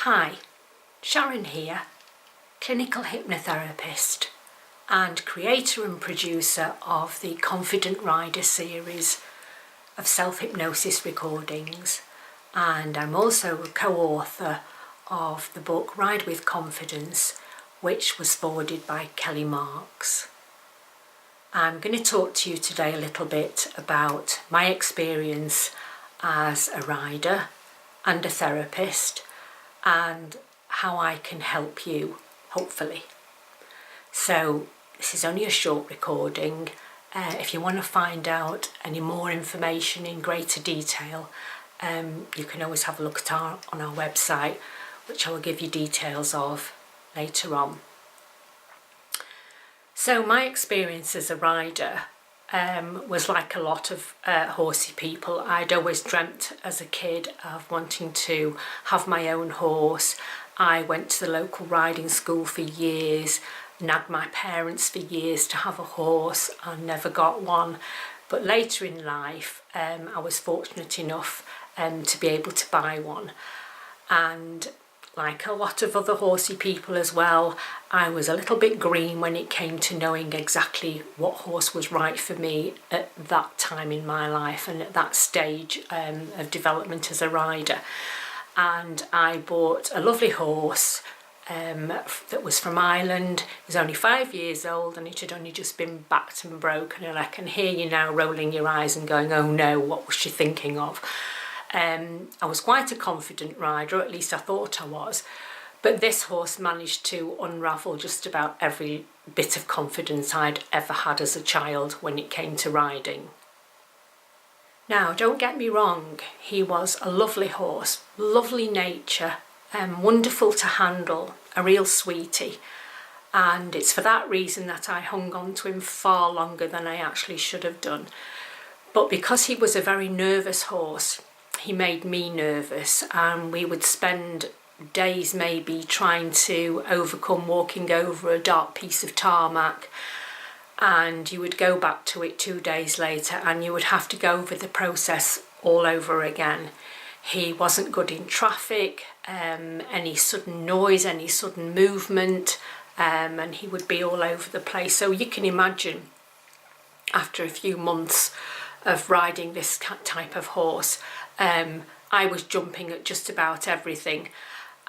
Hi, Sharon here, clinical hypnotherapist and creator and producer of the Confident Rider series of self-hypnosis recordings, and I'm also a co-author of the book Ride with Confidence, which was forwarded by Kelly Marks. I'm going to talk to you today a little bit about my experience as a rider and a therapist and how I can help you, hopefully. So this is only a short recording. If you want to find out any more information in greater detail, you can always have a look at on our website, which I will give you details of later on. So my experience as a rider was like a lot of horsey people. I'd always dreamt as a kid of wanting to have my own horse. I went to the local riding school for years, nagged my parents for years to have a horse. I never got one. But later in life, I was fortunate enough to be able to buy one. And like a lot of other horsey people as well, I was a little bit green when it came to knowing exactly what horse was right for me at that time in my life and at that stage of development as a rider. And I bought a lovely horse that was from Ireland. It was only 5 years old and it had only just been backed and broken, and I can hear you now rolling your eyes and going, oh no, what was she thinking of? I was quite a confident rider, or at least I thought I was, but this horse managed to unravel just about every bit of confidence I'd ever had as a child when it came to riding. Now, don't get me wrong, he was a lovely horse, lovely nature, wonderful to handle, a real sweetie, and it's for that reason that I hung on to him far longer than I actually should have done. But because he was a very nervous horse, he made me nervous, and we would spend days maybe trying to overcome walking over a dark piece of tarmac, and you would go back to it 2 days later and you would have to go over the process all over again. He wasn't good in traffic, any sudden noise, any sudden movement, and he would be all over the place. So you can imagine, after a few months of riding this type of horse, I was jumping at just about everything,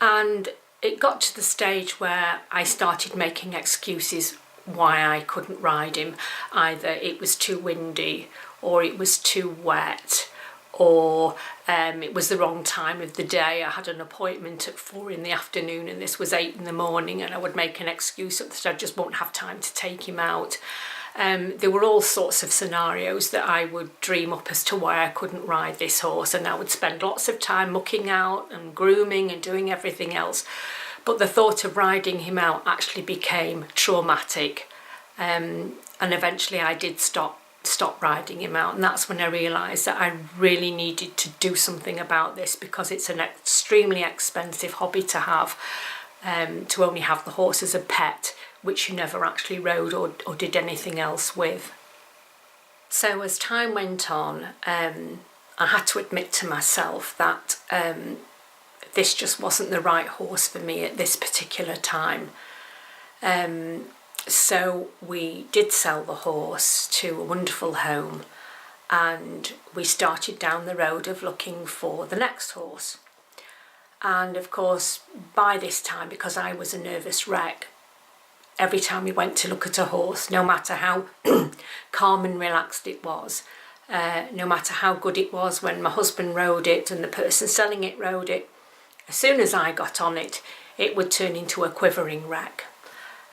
and it got to the stage where I started making excuses why I couldn't ride him. Either it was too windy, or it was too wet, or it was the wrong time of the day. I had an appointment at 4 in the afternoon and this was 8 in the morning, and I would make an excuse that I just won't have time to take him out. There were all sorts of scenarios that I would dream up as to why I couldn't ride this horse, and I would spend lots of time mucking out and grooming and doing everything else. But the thought of riding him out actually became traumatic, and eventually I did stop riding him out, and that's when I realised that I really needed to do something about this, because it's an extremely expensive hobby to have, to only have the horse as a pet, which you never actually rode or did anything else with. So as time went on, I had to admit to myself that this just wasn't the right horse for me at this particular time. So we did sell the horse to a wonderful home, and we started down the road of looking for the next horse. And of course, by this time, because I was a nervous wreck, every time we went to look at a horse, no matter how calm and relaxed it was, no matter how good it was when my husband rode it and the person selling it rode it, as soon as I got on it, it would turn into a quivering wreck.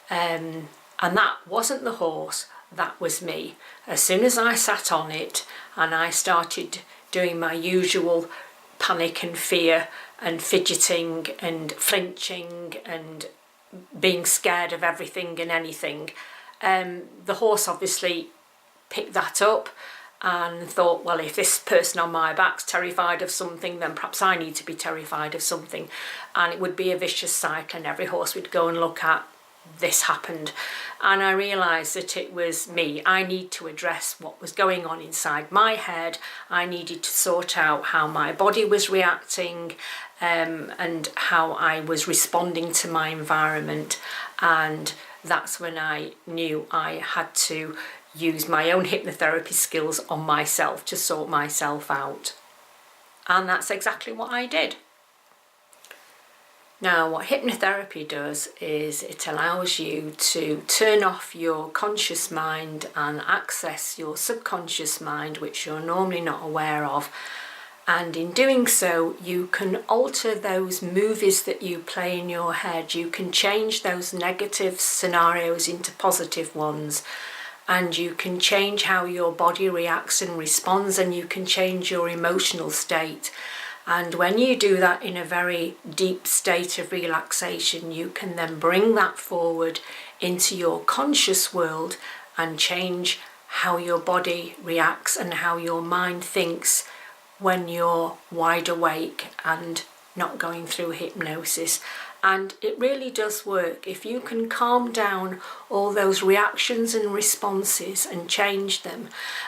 And that wasn't the horse, that was me. As soon as I sat on it and I started doing my usual panic and fear and fidgeting and flinching and being scared of everything and anything, the horse obviously picked that up and thought, well, if this person on my back's terrified of something, then perhaps I need to be terrified of something. And it would be a vicious cycle, and every horse we'd go and look at this happened, and I realised that it was me. I need to address what was going on inside my head. I needed to sort out how my body was reacting, and how I was responding to my environment, and that's when I knew I had to use my own hypnotherapy skills on myself to sort myself out. And that's exactly what I did. Now, what hypnotherapy does is it allows you to turn off your conscious mind and access your subconscious mind, which you're normally not aware of. And in doing so, you can alter those movies that you play in your head. You can change those negative scenarios into positive ones. And you can change how your body reacts and responds, and you can change your emotional state. And when you do that in a very deep state of relaxation, you can then bring that forward into your conscious world and change how your body reacts and how your mind thinks when you're wide awake and not going through hypnosis. And it really does work. If you can calm down all those reactions and responses and change them,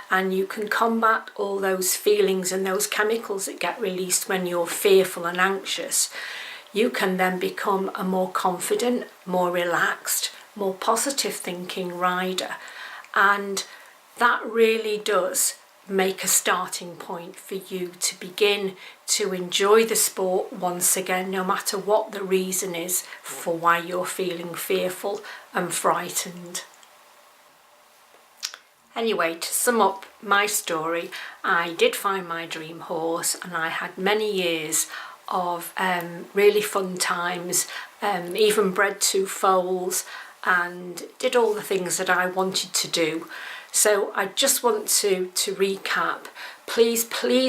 and you can combat all those feelings and those chemicals that get released when you're fearful and anxious, you can then become a more confident, more relaxed, more positive thinking rider. And that really does make a starting point for you to begin to enjoy the sport once again, no matter what the reason is for why you're feeling fearful and frightened. Anyway, to sum up my story, I did find my dream horse, and I had many years of really fun times, even bred 2 foals and did all the things that I wanted to do. So I just want to recap. Please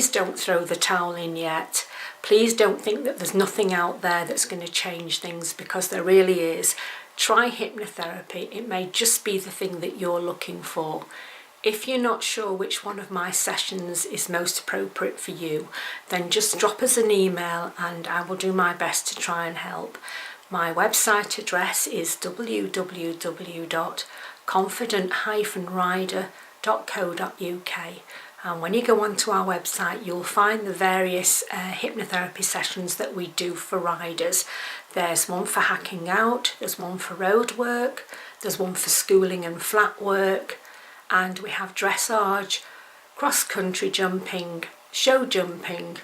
don't throw the towel in yet. Please don't think that there's nothing out there that's going to change things, because there really is. Try hypnotherapy. It may just be the thing that you're looking for. If you're not sure which one of my sessions is most appropriate for you, then just drop us an email and I will do my best to try and help. My website address is www.confident-rider.co.uk, and when you go onto our website you'll find the various hypnotherapy sessions that we do for riders. There's one for hacking out, there's one for road work, there's one for schooling and flat work, and we have dressage, cross-country jumping, show jumping,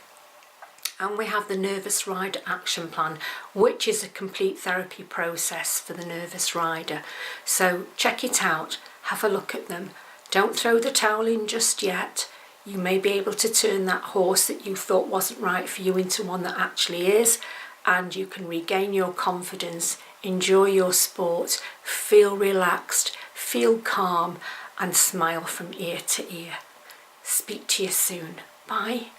and we have the Nervous Rider Action Plan, which is a complete therapy process for the nervous rider. So check it out, have a look at them. Don't throw the towel in just yet. You may be able to turn that horse that you thought wasn't right for you into one that actually is, and you can regain your confidence, enjoy your sport, feel relaxed, feel calm, and smile from ear to ear. Speak to you soon. Bye.